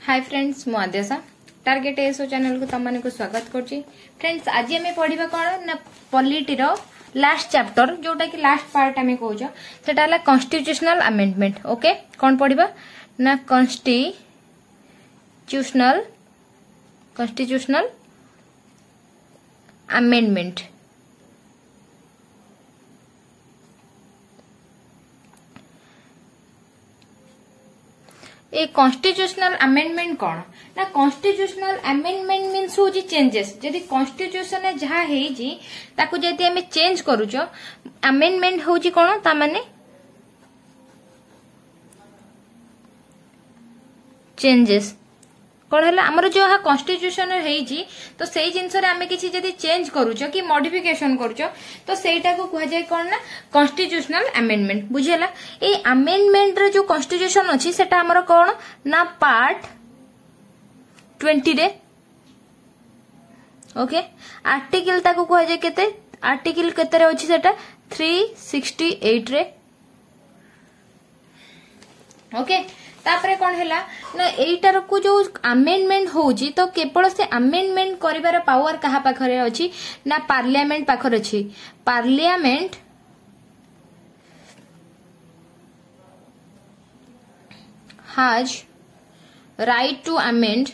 Hi friends, मु Adyasha target SO channel को तमने को स्वागत करछि। फ्रेंड्स आज आम पढ़ा कौन ना पॉलिटी लास्ट चैप्टर जोटा कि लास्ट पार्ट आम कौच से कॉन्स्टिट्यूशनल अमेंडमेंट। ओके, कौन पढ़ा ना constitutional amendment. A constitutional amendment कौन ना कॉन्स्टिट्यूशनल अमेंडमेंट मीन्स होची चेंजेस। जदि कॉन्स्टिट्यूशन ने जहा हेजी ताकू जदि हमें चेंज करूचो अमेंडमेंट होची कौन ता माने चेंजेस। कौन है आमर जो कॉन्स्टिट्यूशन हेजी तो सेही जिनस रे आमे किछि जदि चेंज करूचो कि मॉडिफिकेशन करूचो तो सेटा को कहा जाय कौन ना कॉन्स्टिट्यूशनल अमेंडमेंट। बुझेला ए अमेंडमेंट रे जो कॉन्स्टिट्यूशन अछि सेटा हमर कौन ना पार्ट 20 रे। ओके, आर्टिकल ताको कहा जाय केते आर्टिकल केते रे अछि सेटा 368 रे। ओके, तापरे कौन हैला ना एइटार को जो अमेंडमेंट होउची तो केवल से अमेंडमेंट करिवार पावर कहा पाखरे अछि ना पार्लियामेंट पाखरे अछि। Parliament has right to amend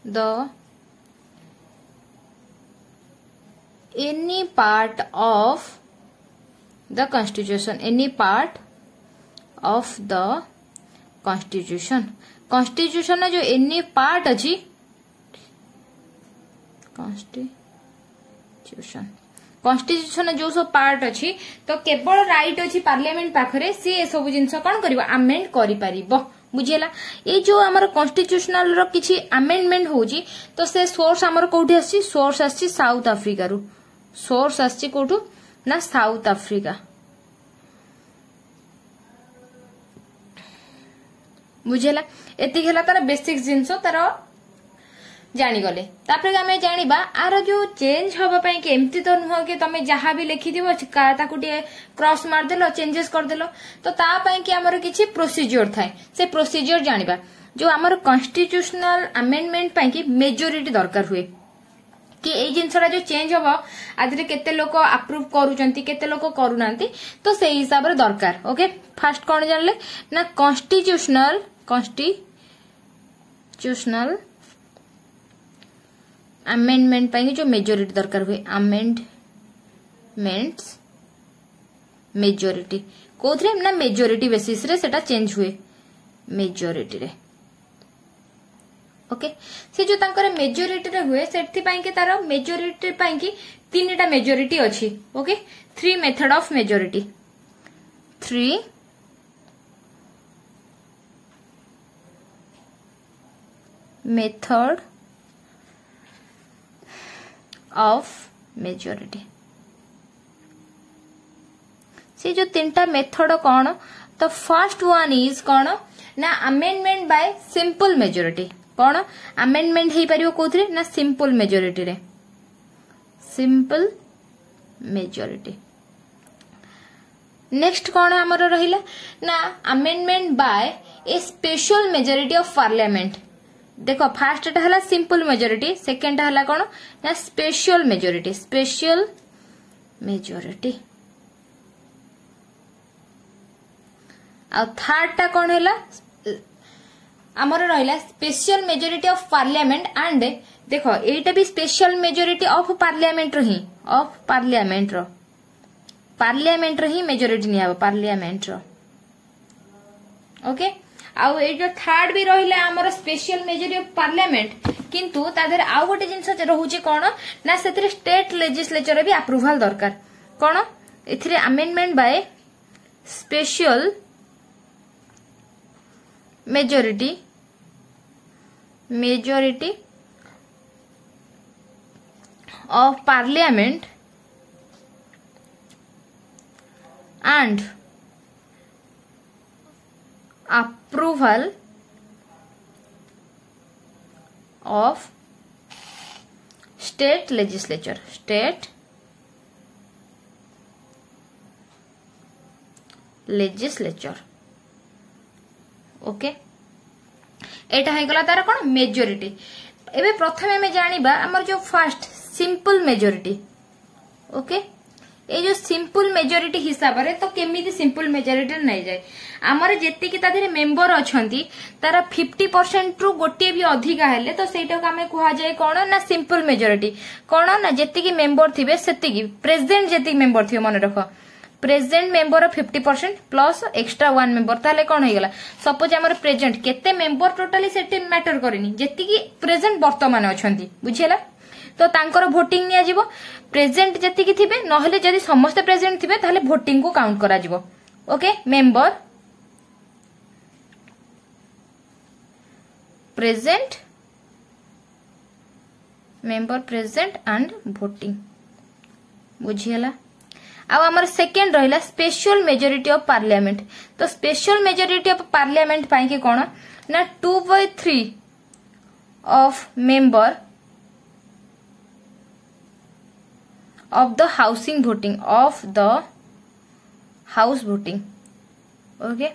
the any part of the constitution constitution जो any part अछि constitution जो सब पार्ट अछि तो केवल राइट अछि पार्लियामेंट पाखरे सी ए सब जिंस कोन करबो अमेंड करि परिबो। बुझियला ए जो हमर कॉन्स्टिट्यूशनल रो किछि अमेंडमेंट होउची तो से सोर्स हमर कोठी अछि सोर्स अछि साउथ अफ्रीका रु। सोर्स आछि कोठू ना साउथ अफ्रीका। बुझेला एति गेला तार बेसिक जिंस तार जानी गले। तापरे हमें जानिबा आर जो चेंज होबा पई के एम्ति तो नुह के तमे जहां भी लिखि दिबो ताकू टे क्रॉस मार देलो चेंजेस कर देलो तो ता पई के हमर किछि प्रोसीजर थाए। से प्रोसीजर जानिबा जो हमर कॉन्स्टिट्यूशनल अमेंडमेंट पई के मेजॉरिटी दरकार हुए कि ए जिनसरा जो चेंज होबो आदरे केते लोक अप्रूव करूचंती केते लोक करूनांती तो से हिसाब रे दरकार। ओके, फर्स्ट कोन जानले ना कॉन्स्टिट्यूशनल अमेंडमेंट पई जो मेजॉरिटी दरकार हुए अमेंडमेंट्स मेजॉरिटी कोथरे ना मेजॉरिटी बेसिस रे सेटा चेंज हुए मेजॉरिटी रे। ओके, से जो तांकर मेजॉरिटी रे हुए सेठी पई के तार मेजॉरिटी पई की तीनटा मेजॉरिटी अछि। Okay, 3 method of majority 3 method of majority. से जो तीनटा मेथड कौन तो फर्स्ट वन इज कौन ना अमेंडमेंट बाय सिंपल मेजॉरिटी। कौन अमेंडमेंट हे परियो कोथरे ना सिंपल मेजॉरिटी रे सिंपल मेजॉरिटी। नेक्स्ट कौन हमर रहिला ना amendment by a special majority of parliament. देखो फर्स्ट टा हला सिंपल मेजॉरिटी सेकंड टा हला कौन ना स्पेशल मेजॉरिटी आ थर्ड टा कौन हैला हमर रहिला special majority of parliament and देखो एटा भी स्पेशल मेजॉरिटी ऑफ पार्लियामेंट रो ही मेजॉरिटी निया पार्लियामेंट रो। ओके, आउ ए जो थर्ड भी रहिला हमर स्पेशल मेजॉरिटी ऑफ पार्लियामेंट किंतु तादर आउ गोटे जिंस रहउची कोन ना सेतिर स्टेट लेजिस्लेचर भी अप्रूवल दरकार। कोन एथिरे amendment by special majority of parliament and approval of state legislature legislature. Okay एटा है गला तार कोन मेजॉरिटी। एबे प्रथमे में जानिबा हमर जो फर्स्ट सिंपल मेजॉरिटी। ओके ए जो सिंपल मेजॉरिटी हिसाब रे तो केमिति सिंपल मेजॉरिटी नै जाय हमर जेति कि ताधरे मेंबर अछंती तारा 50% रु गोटे भी अधिका हेले तो सेटा को हमें कुहा जाय कोन ना सिंपल मेजॉरिटी। कोन ना जेति कि मेंबर थिबे सेति कि प्रेजेंट जेति मेंबर थिबे मन रखो present member 50% plus extra 1 member ताले कोन हो गला। सपोज हमर प्रेजेंट केते मेंबर टोटली सेटे मैटर करेनी जेति कि प्रेजेंट वर्तमान अछंती बुझियला तो तांकर वोटिंग निया जिवो प्रेजेंट जेति कि थिबे नहले जदि समस्त प्रेजेंट थिबे ताले वोटिंग को काउंट करा जिवो। Okay member present member present and voting बुझियला। अब हमार सेकेंड रहिला स्पेशल मेजॉरिटी ऑफ पार्लियामेंट। तो स्पेशल मेजॉरिटी ऑफ पार्लियामेंट पाई के कोन ना 2/3 of member of the housing voting of the house voting. Okay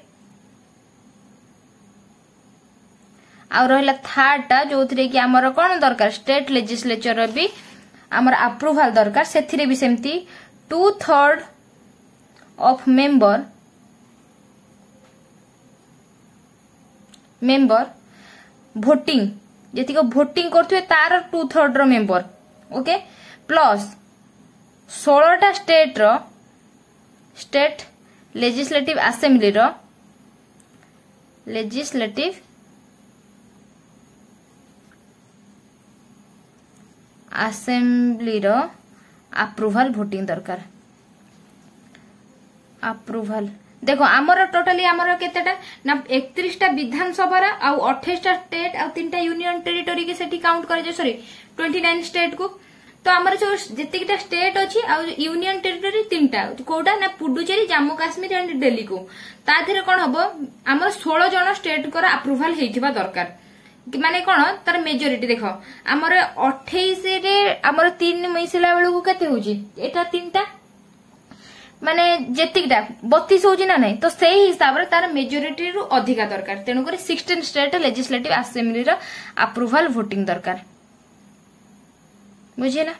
आ रहिला थर्ड टा जो थरे कि हमर कोन दरकार स्टेट लेजिस्लेचर भी हमर अप्रूवल दरकार सेथिरे भी सेमती 2/3 ऑफ मेंबर वोटिंग जेति को वोटिंग करथुए तार 2/3 रो मेंबर। ओके प्लस 16 टा स्टेट लेजिस्लेटिव असेंबली रो अप्रूवल वोटिंग दरकार। अप्रूवल देखो आमर टोटली आमर केतेटा ना 31 टा विधानसभा आ 28 टा स्टेट आ 3 टा यूनियन टेरिटोरी के सेठी काउंट करे जे सॉरी 29 स्टेट को। तो आमर जो जेतिकटा स्टेट अछि आ यूनियन टेरिटोरी 3 टा कोडा ना पुडुचेरी जम्मू काश्मीर एंड दिल्ली को ता धरे कोन हबो आमर 16 जन स्टेट कर अप्रूवल हेइथिबा दरकार माने कोन तार मेजॉरिटी देखो आमर 28 रे आमर 3 मिसला बेलु को केते होजी एटा 3 टा माने जेतिकटा 32 होजी ना नै तो सेही हिसाब रे तार मेजॉरिटी रु अधिका दरकार तेनु करे 16 स्टेट लेजिस्लेटिव असेंबली रो अप्रूवल वोटिंग दरकार बुझिला।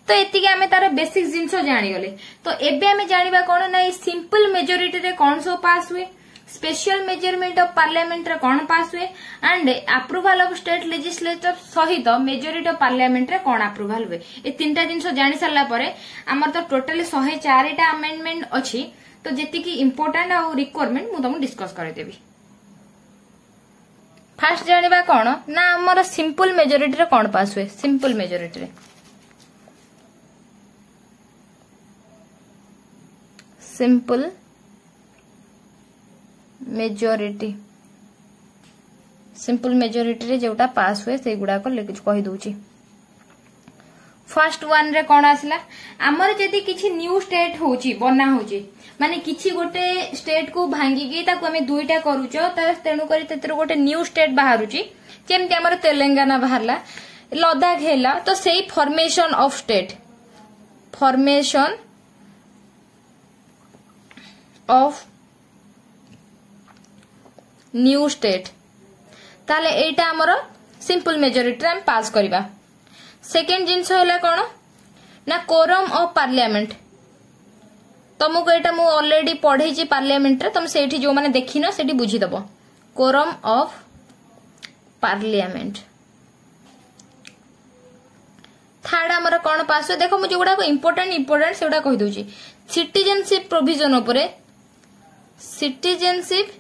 तो एतिके आमे तार बेसिक जिंस जानि गले। तो एबे आमे जानिबा कोन ना सिंपल मेजॉरिटी रे कोन सो पास हुए स्पेशल मेजरमेंट ऑफ पार्लियामेंट रे कोन पास हुए and approval of state legislature सहित मेजॉरिटी ऑफ पार्लियामेंट रे कोन अप्रूवल हुए ए तीनटा जिंस जानि सरला परे हमर तो टोटली 104 टा अमेंडमेंट अछि। तो जेति की इंपोर्टेंट आ रिक्वायरमेंट मु तुम डिस्कस करे देबी। फर्स्ट जानिबा कोन ना हमर सिंपल मेजॉरिटी रे कोन पास हुए सिंपल मेजॉरिटी रे सिंपल मेजॉरिटी रे जोटा पास हुए से गुडा को कहि दोची। फर्स्ट वन रे कोन आसला हमर जदी किछि न्यू स्टेट होची बना होची माने किछि गोटे स्टेट को भांगी के ताको हमें दुईटा करूचो त तेनु करी तेतर गोटे न्यू स्टेट बाहरुची जेमति हमर तेलंगाना बाहरला लद्दाख हेला तो सेही formation of state formation of new state ताले एटा हमर सिंपल मेजॉरिटी हम पास करबा। सेकेंड जिंस होला कोन ना कोरम ऑफ पार्लियामेंट तुमको एटा मु ऑलरेडी पढ़े छी पार्लियामेंट रे तुम सेठी जो माने देखिनो सेठी बुझी दबो कोरम ऑफ पार्लियामेंट। थर्ड हमर कोन पास हो देखो मु जोडा को इंपोर्टेंट सेडा कहि दोची सिटीजनशिप प्रोविजन उपरे सिटीजनशिप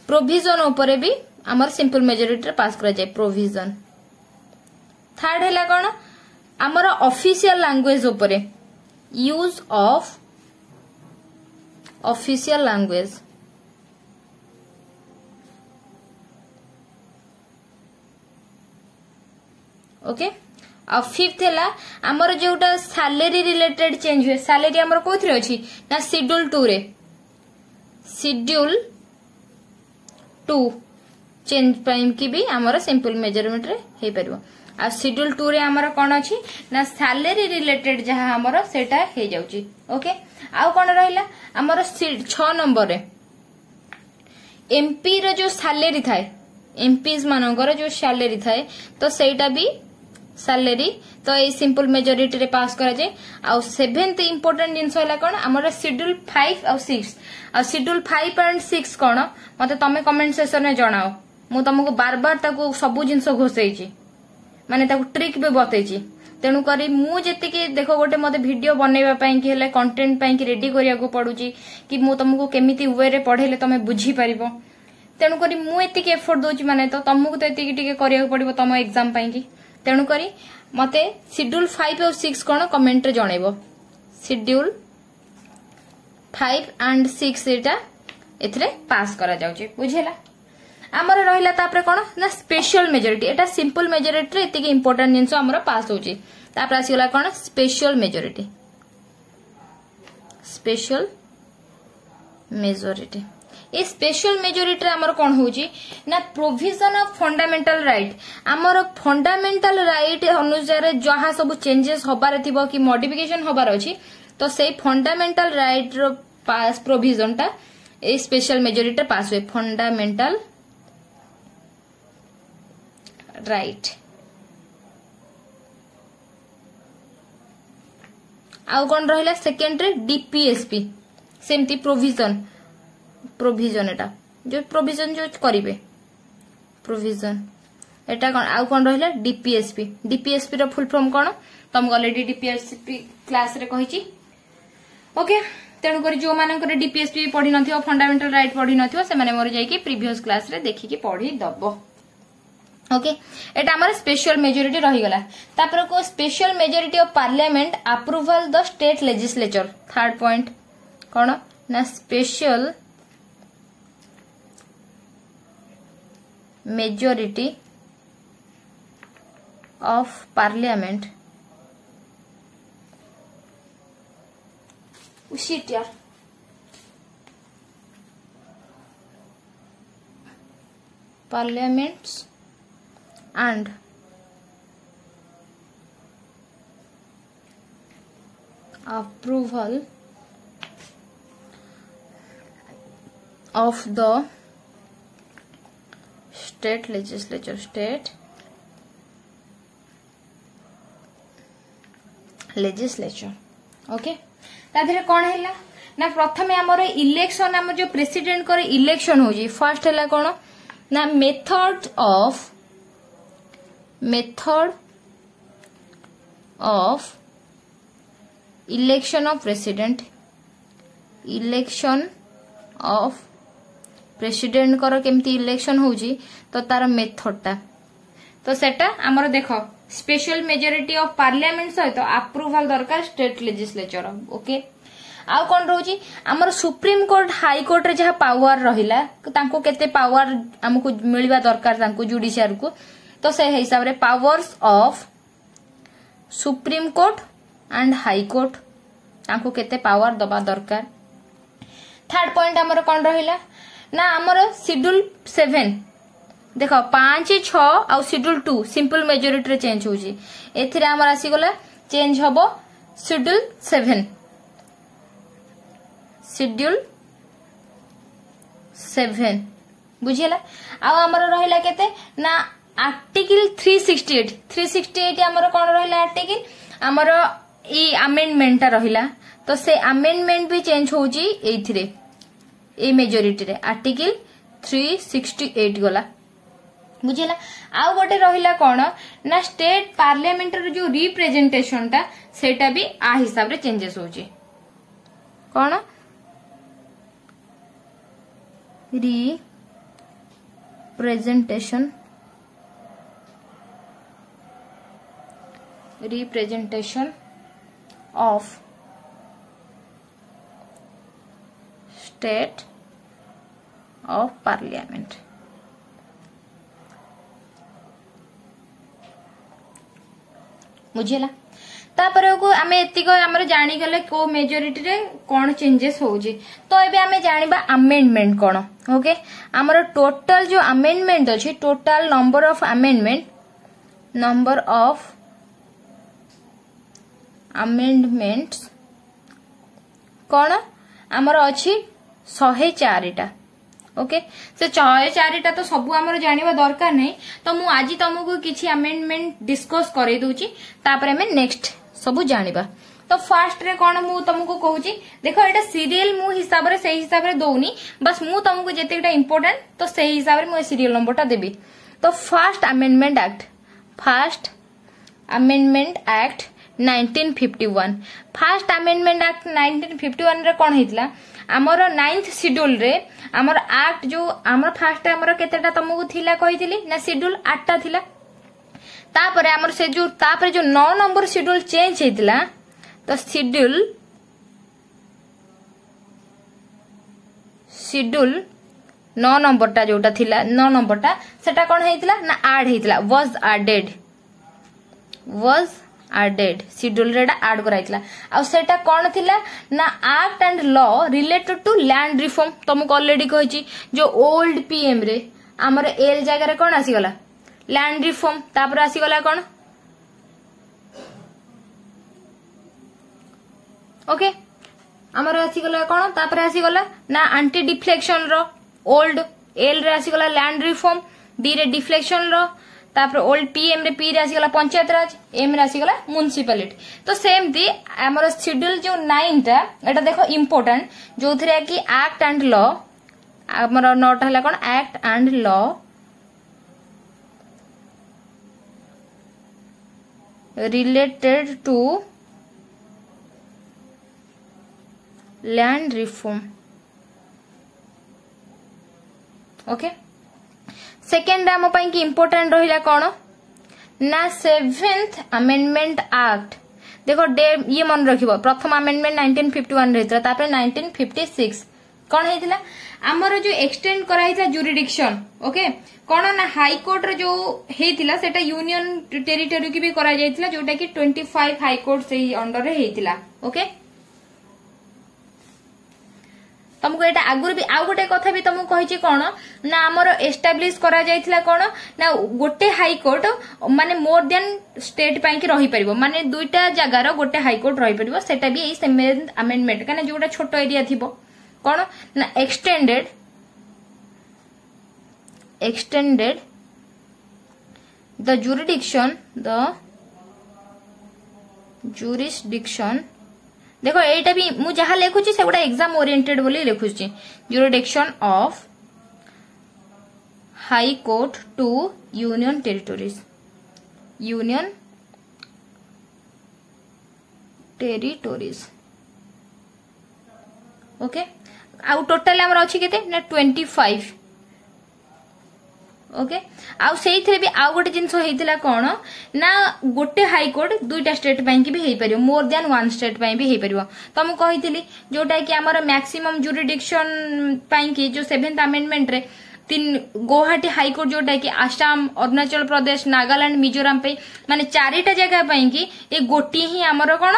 प्रोविजन उपरे भी हमर सिंपल मेजॉरिटी रे पास करा जाय प्रोविजन। थर्ड हैला कोन हमर ऑफिशियल लैंग्वेज उपरे use of official language. Okay आ फिफ्थ हैला हमर जोटा सैलरी रिलेटेड चेंज हुए सैलरी हमर कोथरे अछि ना शेड्यूल 2 रे शेड्यूल 2 चेंज टाइम की भी हमर सिंपल मेजरमेंट रे हे परबो। आ शेड्यूल 2 रे हमर कोन अछि ना सैलरी रिलेटेड जहा हमर सेटा हे जाउची ओके आ कोन रहिला हमर 6 नंबर रे एमपी रे जो सैलरी थाए एमपीज मानकर जो सैलरी थाए तो सेटा भी सैलरी तो ये सिंपल मेजोरिटी रे पास करा जाए आ 7th इंपोर्टेंट जिंस होला कोन हमर शेड्यूल 5 और 6 आ शेड्यूल 5 एंड 6 कोन मते तमे कमेंट सेक्शन में जणाओ मु तुमको बार बार ताको सब जिंस घोषैची माने ताको ट्रिक भी बतैची तेणु करी मु जेति कि देखो गोटे मते वीडियो बनेबा पई कि हेले कंटेंट पई कि रेडी करिया को पडुची कि मु तुमको केमिति वे रे पढेले तमे बुझी परिबो तेणु करी मु एति के एफर्ट दोची माने तो तुमको तो एति टिके करिया पड़िबो तम एग्जाम पई कि तेणु करी मते शेड्यूल 5 और 6 कोन कमेंट रे जणेबो शेड्यूल 5 एंड 6 एटा एथरे पास करा जाउची बुझेला हमर रहिला तापरे कोन ना स्पेशल मेजॉरिटी एटा सिंपल मेजॉरिटी रे एति इंपोर्टेंट जिंस हमर पास होची तापर आसीला कोन स्पेशल मेजॉरिटी ये स्पेशल मेजॉरिटी हमर कोन होची ना प्रोविजन ऑफ फंडामेंटल राइट हमर फंडामेंटल राइट अनुसार जहा सब चेंजेस होबार थिबो कि मॉडिफिकेशन होबार अछि तो सेही फंडामेंटल राइट रो पास प्रोविजन टा ए स्पेशल मेजॉरिटी पास हुए फंडामेंटल राइट आउ कोन रहिला सेकेंड रे डीपीएसपी सेमती प्रोविजन एटा जो प्रोविजन जो करिवे प्रोविजन एटा कोन आउ कोन रहिला डीपीएसपी रो फुल फॉर्म कोन तुम ऑलरेडी डीपीएसपी क्लास रे कहिची ओके तेणु करी जो मानकर डीपीएसपी पढ़ी नथियो फंडामेंटल राइट पढ़ी नथियो से माने मोर जाई कि प्रीवियस क्लास रे देखि कि पढ़ी दबो ओके एटा हमर स्पेशल मेजॉरिटी रही गला तापर को special majority of parliament approval the state legislature third point कोन ना special majority of parliament shit यार parliaments and approval of the state legislature okay ताधरे कोन हैला ना प्रथमे हमर इलेक्शन हम जो प्रेसिडेंट करे इलेक्शन होजी फर्स्ट हैला कोन ना method of election of president कर केमती इलेक्शन होजी तो तार मेथड ता तो सेटा हमर देखो स्पेशल मेजॉरिटी ऑफ पार्लियामेंट सहित अप्रूवल दरकार स्टेट लेजिस्लेचर ओके आउ कोन रहउची हमर सुप्रीम कोर्ट हाई कोर्ट रे जहा पावर रहिला तांको केते पावर हमकु मिलबा दरकार तांको जुडिशियर को तो से हिसाब रे powers of supreme court and high court तांको केते पावर दबा दरकार थर्ड पॉइंट हमर कोन रहिला ना हमर शेड्यूल 7 देखो 5 6 आ शेड्यूल 2 सिंपल मेजॉरिटी रे चेंज होची एथिरे हमर आसी गला चेंज हबो शेड्यूल 7 बुझिला आ हमर रहिला केते ना आर्टिकल 368 हमर कोन रहिला आर्टिकल हमर ई अमेंडमेंट ता रहिला तो से अमेंडमेंट भी चेंज होची एथिरे ए मेजॉरिटी रे आर्टिकल 368 गला बुझिला आ गोटे रहिला कोन ना स्टेट पार्लियामेंट रो जो रिप्रेजेंटेशन ता सेटा भी आ हिसाब रे चेंजेस होची कोन representation of state of parliament बुझेला तापर को आमे एतिको हमर जानि गले को मेजॉरिटी रे कोन चेंजेस होउजी तो एबे आमे जानिबा अमेंडमेंट कोन ओके हमर टोटल जो अमेंडमेंट अछि total number of amendment number of amendments कौन आमर अच्छी 104टा। ओके से 104टा तो सब आमर जानिबा दरकार नहीं। तो मु आज तुमको किछि अमेंडमेंट डिस्कस करे दूची तापर हमें नेक्स्ट सब जानिबा। तो फास्ट रे कौन मु तुमको कहूची देखो एटा सीरियल मु हिसाब रे सही हिसाब रे दउनी बस मु तुमको जेतेटा इंपोर्टेंट तो सही हिसाब रे मु सीरियल नंबरटा देबी। तो first amendment act 1951 first amendment act 1951 रे कौन हेतला आमर 9th शेड्यूल रे आमर एक्ट जो आमर फर्स्ट आमर केतेटा तुमको थिला कहितली ना शेड्यूल 8टा थिला। तापर आमर से जो तापर जो 9 नंबर शेड्यूल चेंज हेतला तो शेड्यूल 9 नंबरटा जोटा थिला 9 नंबरटा सेटा कौन हेतला ना ऐड हेतला was added शेड्यूल रे ऐड कराइतला। आ सेटा कौन थिला ना act and law related to land reform. तुमको ऑलरेडी कहिची जो ओल्ड पीएम रे हमर एल जगह रे कौन आसी गला लैंड रिफॉर्म तापर आसी गला कौन ओके हमर आसी गला कौन तापर आसी गला ना एंटी डिफ्लेक्शन रो ओल्ड एल रे आसी गला लैंड रिफॉर्म डी रे डिफ्लेक्शन रो तापर ओल्ड पीएम रे पी रे आसी गला पंचायत राज एम रे आसी गला म्युनिसिपैलिटी। तो सेम दी हमर शेड्यूल जो 9 टा एटा देखो इंपोर्टेंट जो थरे कि एक्ट एंड लॉ हमर नोट हला कोन act and law related to land reform. Okay second आम की इंपोर्टेंट रहिला कौन ना 7th अमेंडमेंट एक्ट। देखो डे ये मन रखिबो प्रथम अमेंडमेंट 1951 रहता तापर 1956 कौन हेतिला हमर जो एक्सटेंड कराइला जुरिडिक्शन। ओके कौन ना हाई कोर्ट रे जो हेतिला सेटा यूनियन टेरिटरी की भी करा जायतिला जोटा कि 25 हाई कोर्ट से अंडर रे हेतिला। ओके तुमको एटा आगुर भी आउ गोटे कथा भी तुमको कहिची कौन ना हमर एस्टाब्लिश करा जायतिला कौन ना गोटे हाई कोर्ट माने मोर देन स्टेट पाई कि रही परिबो माने दुईटा जगार गोटे हाई कोर्ट रही परिबो सेटा भी एई सेवेंथ अमेंडमेंट काना जोटा छोटो एरिया थिबो कौन ना एक्सटेंडेड द jurisdiction देखो एटा भी मु जहा लेखुची सेगुडा एग्जाम ओरिएंटेड बोली लेखुची jurisdiction of high court to union territories okay आउ टोटल हमर अछि केते ना 25 ओके आउ सेई थरे भी आउ गोटे जिंस हेतिला कोन ना गोटे हाई कोर्ट दुईटा स्टेट पई की भी हेई परियो मोर देन वन स्टेट पई भी हेई परियो। तो हम कहितली जोटा कि हमर मैक्सिमम जुरिडिक्शन पई की जो 7th अमेंडमेंट रे तीन गुवाहाटी हाई कोर्ट जोटा कि आसाम अरुणाचल प्रदेश नागालैंड मिजोरम पे माने चारिटा जगह पई की ए गोटी ही हमर कोन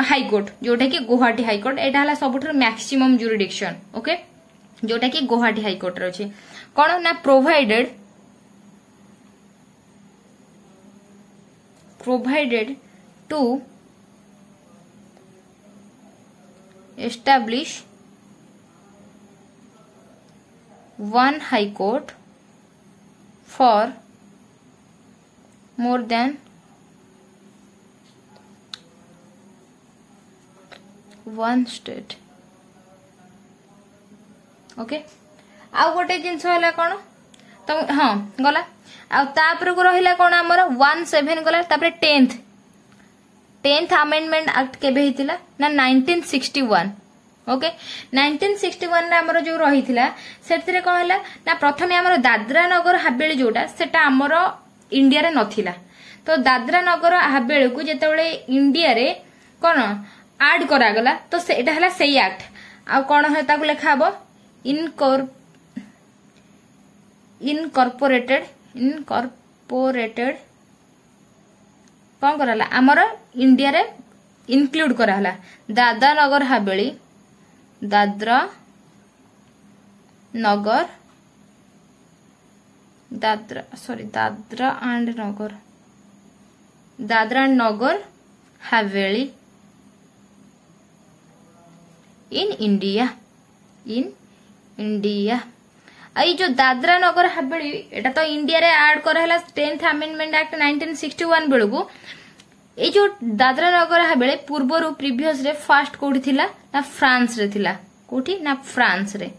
हाई कोर्ट जोटा कि गुवाहाटी हाई कोर्ट एटा हला सबुठर मैक्सिमम जुरिडिक्शन। ओके जोटा कि गुवाहाटी हाई कोर्ट रे अछि कोन ना provided to establish one high court for more than one state। Okay आउ गोटे जिनस होला कोन तो हाँ गला आ तापर को रहिला कोन हमर 17 गला तापर 10th अमेंडमेंट एक्ट केबे हितिला ना 1961। ओके 1961 रे हमर जो रहितिला सेतरे को हला ना प्रथमे हमर दादरा नगर हवेली जोटा सेटा हमर इंडिया रे नथिला। तो दादरा नगर हवेली को जेतेबेले इंडिया रे कोन ऐड करा गला तो सेटा हला सेई एक्ट आ कोन हेता को लेखा हबो इनकॉर्पोरेटेड कौन कराला आमर इंडिया रे इनक्लूड कराला Dadra Nagar Haveli Dadra and Nagar Dadra Nagar Haveli in India I जो दादरा नगर हवेली एटा तो इंडिया रे ऐड कराला 10th अमेंडमेंट एक्ट 1961 बेलू ये जो दादरा नगर हवेली पूर्वर प्रीवियस रे फास्ट कोठी थिला ना फ्रांस रे थिला कोठी ना फ्रांस रे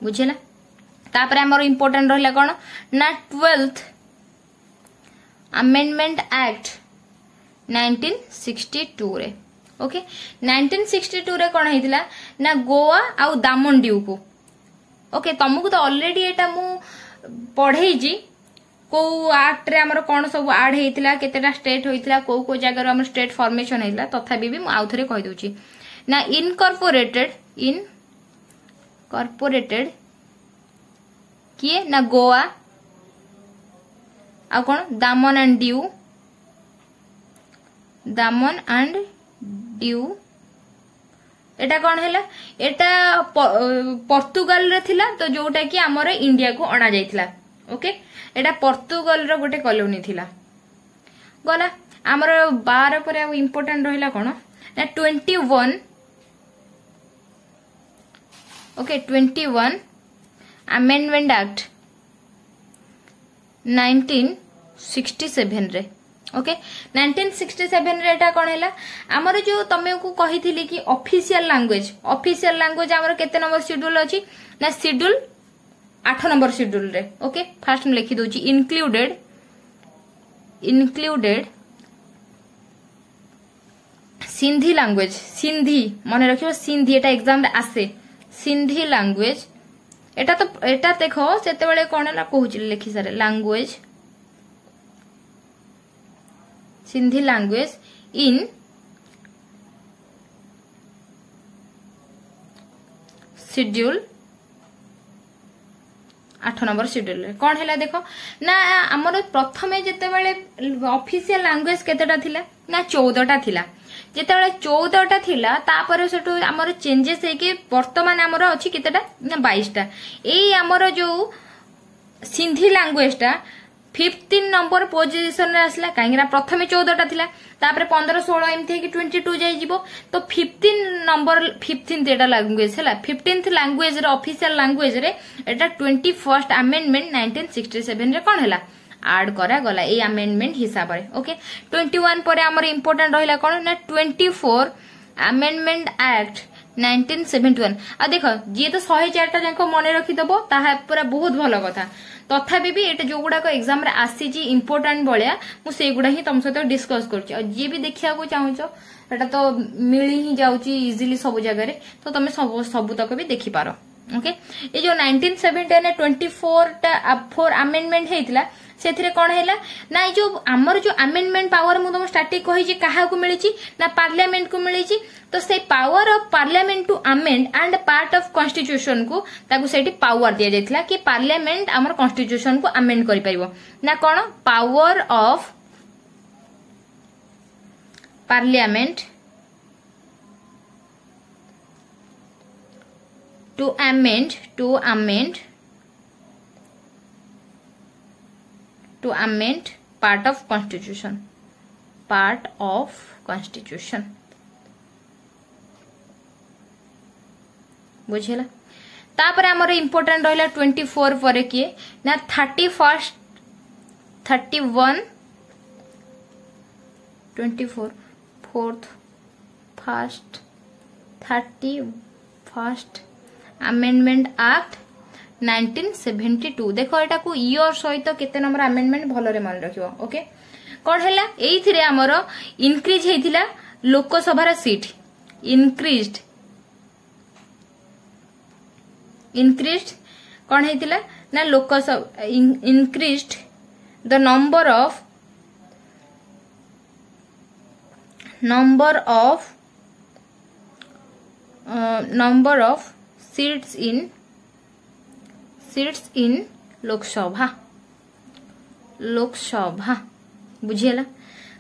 बुझेला। तापर हमर इंपोर्टेंट रहला कोन ना 12th अमेंडमेंट एक्ट 1962 रे ओके 1962 रे कोन हेतिला ना गोवा आउ दामन ड्यू को ओके तुमको तो ऑलरेडी एटा मु पढ़े जी को एक्ट रे हमर कोन सब ऐड हेतिला केतेटा स्टेट होइतिला को जगह रे हमर स्टेट फॉर्मेशन हेतिला तथा भी मु आउ थरे कहि दोची ना इनकॉर्पोरेटेड किए ना गोवा आ कौन दामन एंड ड्यू एटा कौन हैला एटा पोर्तुगाल रे थिला तो जोटा कि हमर इंडिया को अणा जाइथिला ओके एटा पोर्तुगाल रो गोटे कॉलोनी थिला गला हमर 12 पर इंपोर्टेंट रहिला कोन ना 21 ओके 21 अमेंडमेंट एक्ट 1967 रे ओके 1967 रे एटा कोन हैला हमर जो तमे को कहिथिली कि ऑफिशियल लैंग्वेज हमर केते नंबर शेड्यूल अछि ना शेड्यूल 8 नंबर शेड्यूल रे ओके फर्स्ट में लिखि दोची इंक्लूडेड सिंधी लैंग्वेज मन रखियो सिंधी एटा एग्जाम रे आसे सिंधी लैंग्वेज एटा देखो सेते बेले कोन ना कहूची लिखि सारे language Sindhi language in schedule 8 number schedule रे कोन हैला देखो ना हमर प्रथमे जेते बेले ऑफिशियल लैंग्वेज केतेटा थिला ना 14टा थिला जेते बेले 14टा थिला तापर सेटु हमर चेंजेस हे कि वर्तमान हमर अछि केतेटा ना 22टा एई हमर जो सिंधी लैंग्वेज टा 15 नंबर पोजीशन रे आसला काहेकि प्रथमे 14टा थिला तापर 15 16 एमथि कि 22 जाई जिवो तो 15th एटा लैंग्वेज हैला 15th लैंग्वेज रे ऑफिशियल लैंग्वेज रे एटा 21st अमेंडमेंट 1967 रे कोन हैला ऐड करा गला ए अमेंडमेंट हिसाब रे ओके 21 पर हमर इंपोर्टेंट रहिला कोन ना 24 अमेंडमेंट एक्ट 1971 आ देखो जे तो 104टा जाको मने रखि दबो ताहा पूरा बहुत भलो कथा तथापि भी एटा जो गुडा को एग्जाम रे आसी जी इंपोर्टेंट बळिया मु से गुडा ही तुम सहित डिस्कस करछि और जे भी देखिया को चाहूचो एटा तो मिली ही जाउची इजीली सब जगह रे तो तमे सब तक भी देखि पारो ओके ए जो 1970 ने 4 अमेंडमेंट हेतिला सेथिरे कोन हैला ना जो हमर जो अमेंडमेंट पावर मु तुम स्टार्टिंग कहि जे काहा को मिली छी ना पार्लियामेंट को मिली छी तो से power of parliament to amend and part of constitution को ताकू सेठी पावर दिया जायतिला कि पार्लियामेंट हमर कॉन्स्टिट्यूशन को अमेंड करि परिबो ना कोन power of parliament to amend part of constitution बुझेला तापर हमर इंपोर्टेंट रहला 24 पर किए ना 31 24 4th 31st अमेंडमेंट एक्ट 1972 देखो एटा को ईयर सहित केते नंबर अमेंडमेंट भलो रे मन रखियो ओके कोन हैला एइथिरे हमरो इंक्रीज हेतिला लोकसभा रा सीट इंक्रीज्ड कोन हेतिला ना Lok Sabha increased the number of seats in Lok Sabha बुझियला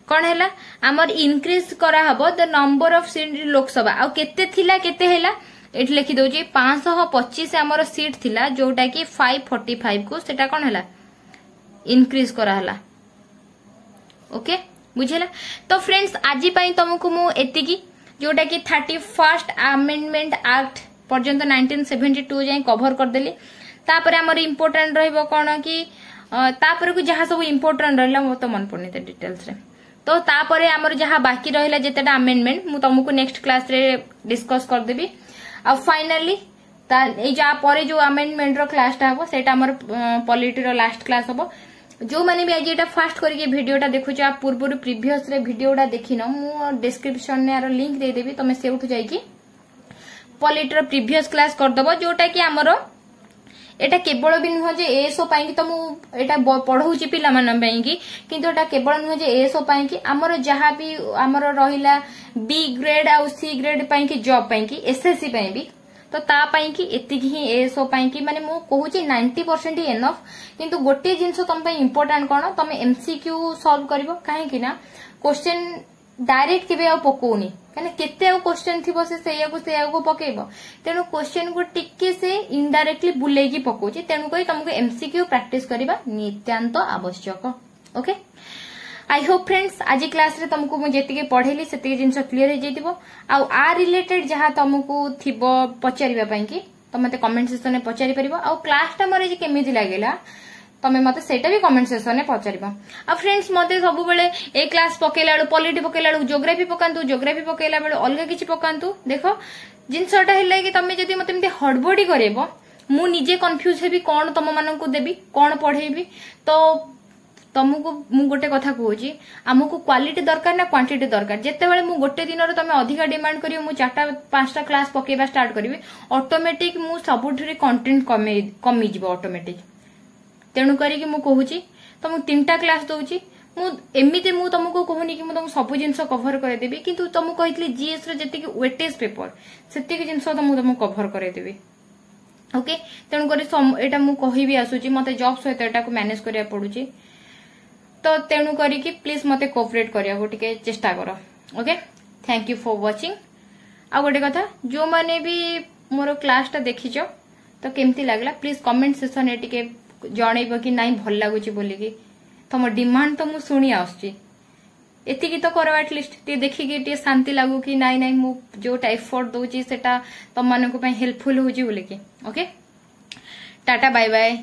कोन हैला हमर इंक्रीज करा हबो the number of seat in Lok Sabha आ केते थिला केते हैला एठी लिखि दोजी 525 हमर सीट थिला जोटा कि 545 को सेटा कोन हैला इंक्रीज करा हला ओके बुझेला। तो फ्रेंड्स आज तुमको मु एतिकी जोटा कि 31st अमेंडमेंट एक्ट पर्यंत 1972 जाए कभर करदेली। तापर आमर इम्पोर्टेंट रहिबो कोन कि तापर को जहाँ सब इम्पोर्टेंट रहिला मो तो मन पड़नी डिटेल्स रे। तो तापर आमर जहाँ बाकी रहिला जेतेटा अमेंडमेंट मु तुमको नेक्स्ट क्लास रे डिस्कस कर देबी। आ फाइनली जा परे जो अमेंडमेंट रो क्लास टा हबो सेटा हमर पॉलिटी रो लास्ट क्लास हबो। जो माने भी आज एटा फास्ट करके वीडियोटा देखुछ आ पूर्व प्रीवियस रे वीडियोटा देखिन मु डिस्क्रिप्शन ने आरो लिंक दे देबी तमे से उठ जाई कि पॉलिटी रो प्रीवियस क्लास कर दबो जोटा कि हमरो एटा केवल भी नुह जे एएसओ पाई कि तुम एटा पढ़ौची पिला मन पाई कि किंतु एटा केवल नुह जे एएसओ पाई कि हमरो जहां भी हमरो रहिला बी ग्रेड आ सी ग्रेड पाई कि जॉब पाई कि एसएससी पाई भी तो ता पाई कि एतिक ही एएसओ पाई कि माने मु कहूची 90% ही एनफ। किंतु गोटे जिंस तुम पाई इंपोर्टेंट कोन तमे एमसीक्यू सॉल्व करिवो काहे कि ना क्वेश्चन डायरेक्ट केबे आ पकोनी कने केते आ क्वेश्चन थिबो से को पकेइबो तेनु क्वेश्चन को टिके से इनडायरेक्टली बुलेई की पकोची तेनु कोई तुमको एमसीक्यू प्रैक्टिस करबा नित्यांत आवश्यक। ओके आई होप फ्रेंड्स आज क्लास रे तुमको मु जेतिके पढेली सेतिके जिंस क्लियर हो जइतिबो। आ रिलेटेड जहां तुमको थिबो पचारिबा पई कि तुम मते कमेंट सेक्शन में पचारि परिबो। आ क्लास टा मोरे जे केमिति लागेला तमे मते सेटा भी कमेंट सेक्शन में पचारिबो। आ फ्रेंड्स मते सब बेले ए क्लास पकेला बेले पॉलिटी पकेला बेले ज्योग्राफी पकांतु ज्योग्राफी पकेला बेले अलग किछि पकांतु। देखो जिंसटा हेले कि तमे जदी मते एमते हड़बड़ी करेबो मु निजे कंफ्यूज हेबी कोन तम माननकु देबी कोन पढेबी। तो तुमको मु गोटे कथा कहूची आमको क्वालिटी दरकार ना क्वांटिटी दरकार। जेते बेले मु गोटे दिन रे तमे अधिका डिमांड करियो मु 4-5टा क्लास पकेबा स्टार्ट करबी ऑटोमेटिक मु सबुठरी कंटेंट कमी जिवो ऑटोमेटिक। तेणु करिकि मु कहूची तुम 3टा क्लास दउची मु एमिते मु तुमको कहूनी कि मु तुम सब जिंस कवर करे देबी किंतु तुम कहितली जीएस रे जेतिकी वेटेज पेपर सेतिकी जिंस तुम कवर करे देबी। ओके तेणु करि एटा मु कहिबी आसुची मते जॉब सहित एटा को मैनेज करिया पडुची। तो तेणु करिकि प्लीज मते कोऑपरेट करिया को टिके चेष्टा करो। Okay thank you for watching. आ गोटे कथा जो माने भी मोर क्लास टा देखिचो तो केमती लागला प्लीज कमेंट सेक्शन रे टिके जणैबो कि नाही भल लागुची बोली कि तम डिमांड तो मु सुनी आछी एतिकी तो करो एटलिस्ट टी देखि कि टी शांति लागु कि नाही नाही मु जो एफर्ट दोची सेटा तम मानको पय हेल्पफुल होजी बोली कि। Okay tata bye bye.